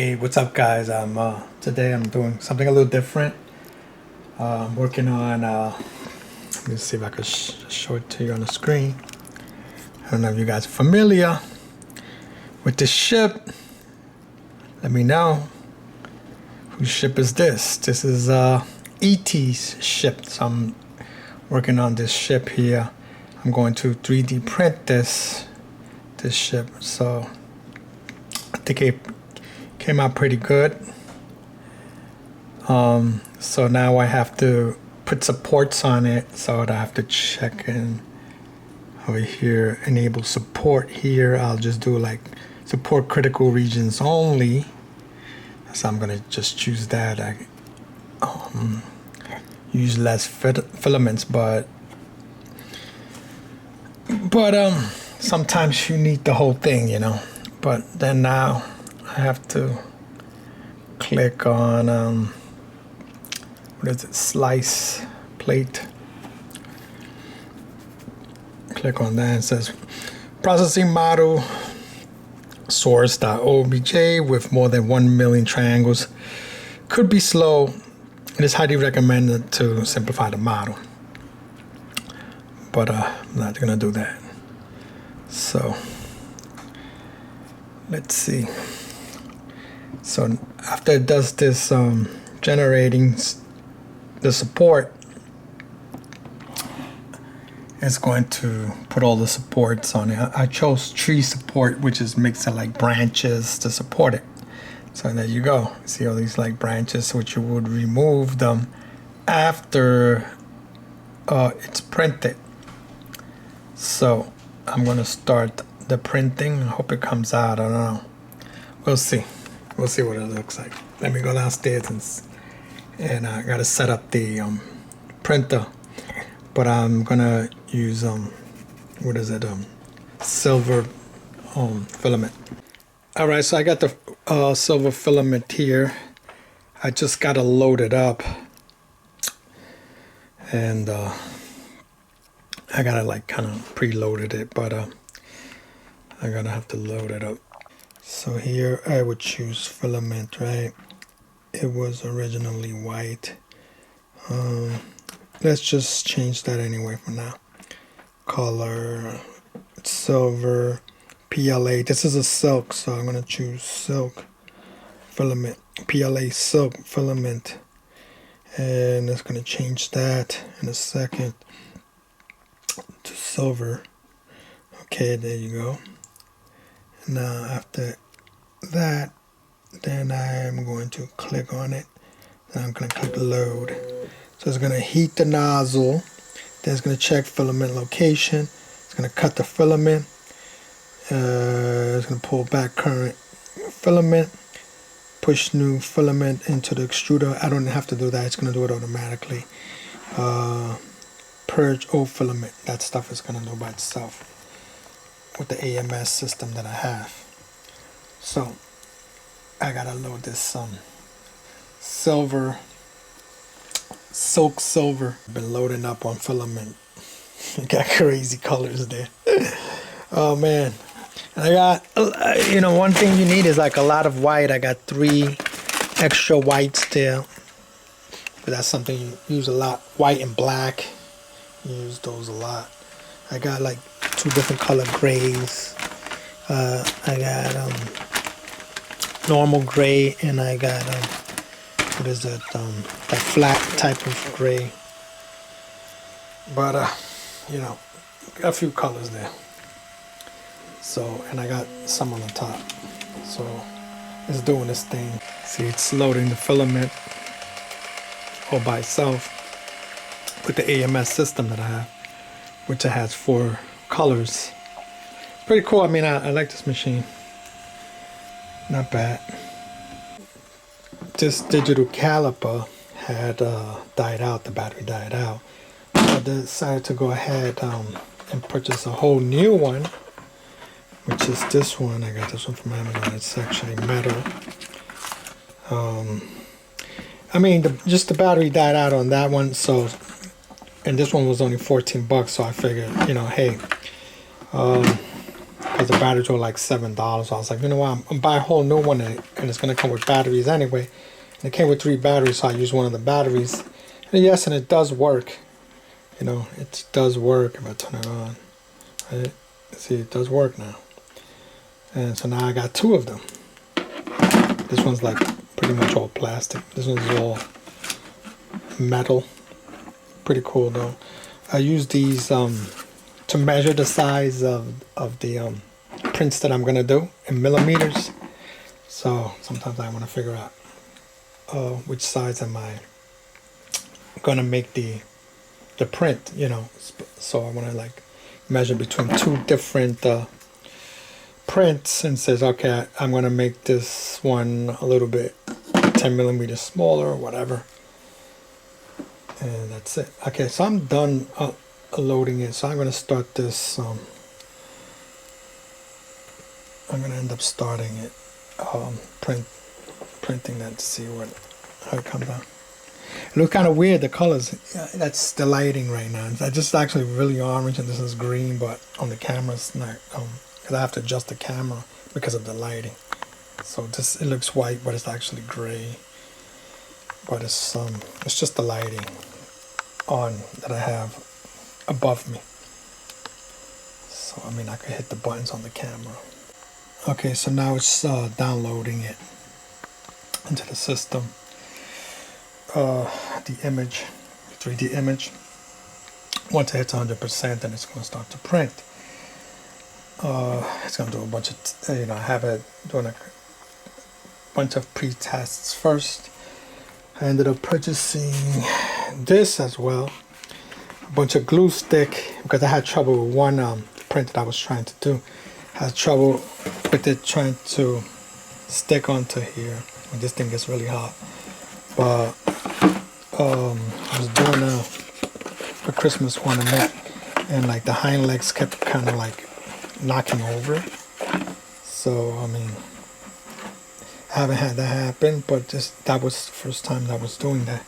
Hey, what's up, guys? Today I'm doing something a little different. I'm working on. Let me see if I could show it to you on the screen. I don't know if you guys are familiar with this ship. Let me know. Whose ship is this? This is ET's ship. So I'm working on this ship here. I'm going to 3D print this ship. So I think it came out pretty good. So now I have to put supports on it. So I have to check in over here, enable support here. I'll just do like support critical regions only. So I'm gonna just choose that. I use less filaments, but sometimes you need the whole thing, you know. But then now I have to click on what is it? Slice plate. Click on that. It says processing model source.obj with more than 1 million triangles. Could be slow. It is highly recommended to simplify the model. But I'm not gonna do that. So let's see. So after it does this generating the support, it's going to put all the supports on it. I chose tree support, which is makes it like branches to support it. So there you go. See all these like branches, which you would remove them after it's printed. So I'm gonna start the printing. I hope it comes out. I don't know. We'll see. We'll see what it looks like. Let me go downstairs and I gotta set up the printer. But I'm gonna use what is it? Silver filament. All right, so I got the silver filament here. I just gotta load it up, and I gotta like kind of preloaded it, but I'm gonna have to load it up. So here I would choose filament, right? It was originally white. Let's just change that anyway for now. Color, silver, PLA. This is a silk, so I'm gonna choose silk filament, PLA silk filament. And it's gonna change that in a second to silver. Okay, there you go. Now after that, then I'm going to click on it. Then I'm going to click load. So it's going to heat the nozzle. Then it's going to check filament location. It's going to cut the filament. It's going to pull back current filament. Push new filament into the extruder. I don't have to do that. It's going to do it automatically. Purge old filament. That stuff is going to do by itself with the AMS system that I have. So I gotta load this silver, silk silver. Been loading up on filament. Got crazy colors there. Oh man. And I got, you know, one thing you need is like a lot of white. I got 3 extra whites there. But that's something you use a lot. White and black. You use those a lot. I got like 2 different color grays. I got normal gray, and I got what is it? That flat type of gray. But you know, got a few colors there. So, and I got some on the top. So it's doing this thing. See, it's loading the filament all by itself with the AMS system that I have, which it has 4 colors. Pretty cool. I mean, I like this machine. Not bad. This digital caliper had died out. The battery died out. I decided to go ahead and purchase a whole new one, which is this one. I got this one from Amazon. It's actually metal. I mean, just the battery died out on that one. So, and this one was only $14. So I figured, you know, hey, because the batteries were like $7. So I was like, you know what, I'm gonna buy a whole new one, and it's gonna come with batteries anyway. And it came with 3 batteries, so I used one of the batteries. And yes, and it does work. You know, it does work if I turn it on. Right? See, it does work now. And so now I got 2 of them. This one's like pretty much all plastic. This one's all metal. Pretty cool though. I use these to measure the size of the prints that I'm gonna do in millimeters. So sometimes I want to figure out which size am I gonna make the print, you know. So I want to like measure between 2 different prints and says, okay, I'm gonna make this one a little bit 10 millimeters smaller or whatever, and that's it. Okay, so I'm done loading it. So I'm gonna start this. I'm gonna end up starting it, printing that to see how it comes out. It looks kind of weird, the colors. That's the lighting right now. It's just actually really orange, and this is green, but on the camera it's not. Because I have to adjust the camera because of the lighting. So it looks white, but it's actually gray. But it's just the lighting on that I have above me. So I mean, I could hit the buttons on the camera. Okay, so now it's downloading it into the system. The image, 3D image. Once it hits 100%, then it's going to start to print. It's going to do a bunch of, I have it doing a bunch of pre-tests first. I ended up purchasing this as well, a bunch of glue stick, because I had trouble with one print that I was trying to do. I had trouble with it trying to stick onto here when this thing gets really hot. But I was doing a Christmas ornament, and like the hind legs kept kind of like knocking over. So I mean, I haven't had that happen, but that was the first time that I was doing that.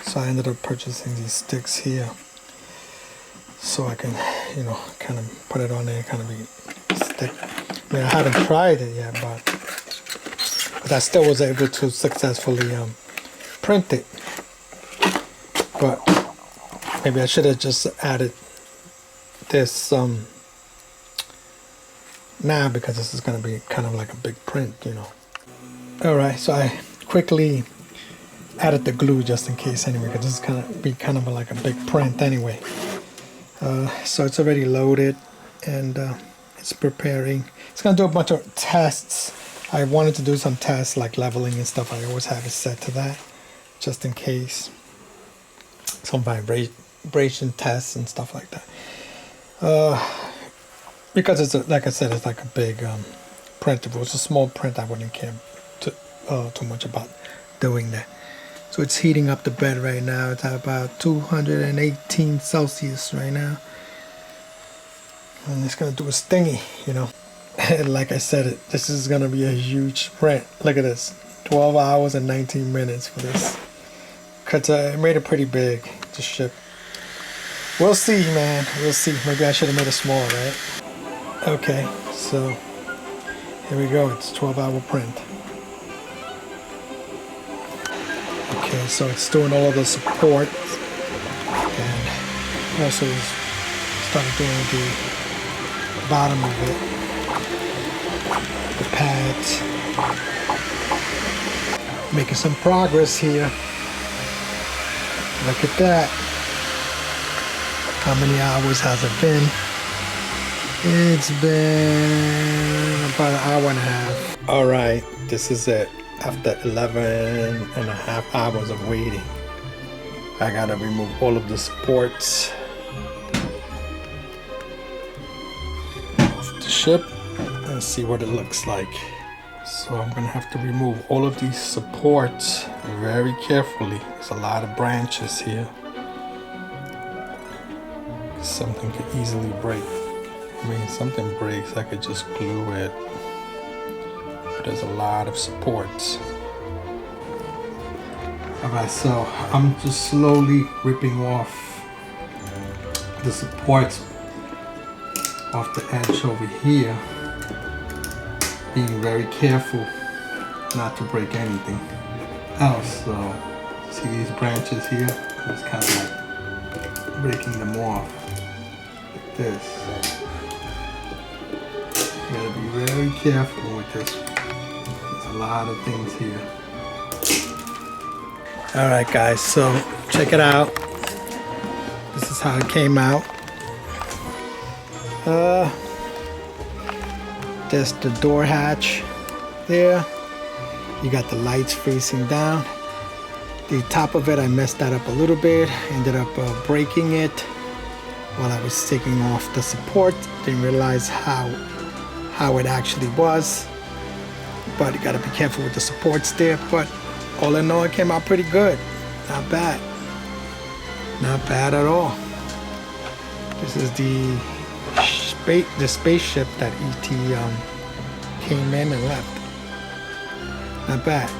So I ended up purchasing these sticks here, so I can, kind of put it on there, kind of be stick. I mean, I haven't tried it yet, but I still was able to successfully print it. But maybe I should have just added this now, because this is going to be kind of like a big print, Alright, so I quickly added the glue just in case anyway, because this is going to be kind of like a big print anyway. So it's already loaded, and it's preparing. It's going to do a bunch of tests. I wanted to do some tests like leveling and stuff. I always have it set to that, just in case. Some vibration tests and stuff like that. Because it's like I said, it's like a big print. If it was a small print, I wouldn't care too much about doing that. So it's heating up the bed right now. It's at about 218 Celsius right now, and it's gonna do its thingy, And like I said, this is gonna be a huge print. Look at this, 12 hours and 19 minutes for this. Cause it made it pretty big to ship. We'll see, man. We'll see. Maybe I should have made it small, right? Okay, so here we go. It's 12-hour print. Okay, so it's doing all of the support, and also started doing the bottom of it, the pads. Making some progress here. Look at that. How many hours has it been? It's been about an hour and a half. All right, this is it. After 11 and a half hours of waiting, I gotta remove all of the supports off the ship and see what it looks like. So I'm gonna have to remove all of these supports very carefully. There's a lot of branches here. Something could easily break. I mean, something breaks, I could just glue it. But there's a lot of supports. Alright, so I'm just slowly ripping off the supports off the edge over here. being very careful not to break anything else. So see these branches here? Just kind of like breaking them off like this. You gotta be very careful with this. There's a lot of things here. All right, guys, so check it out. This is how it came out. There's the door hatch there. You got the lights facing down. The top of it, I messed that up a little bit. Ended up breaking it while I was taking off the support. Didn't realize how it actually was. But you gotta be careful with the supports there. But all in all, it came out pretty good. Not bad. Not bad at all. This is the spaceship that ET came in and left. Not bad.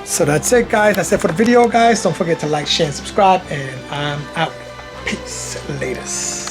So that's it, guys. That's it for the video, guys. Don't forget to like, share, and subscribe. And I'm out. Peace. Latest.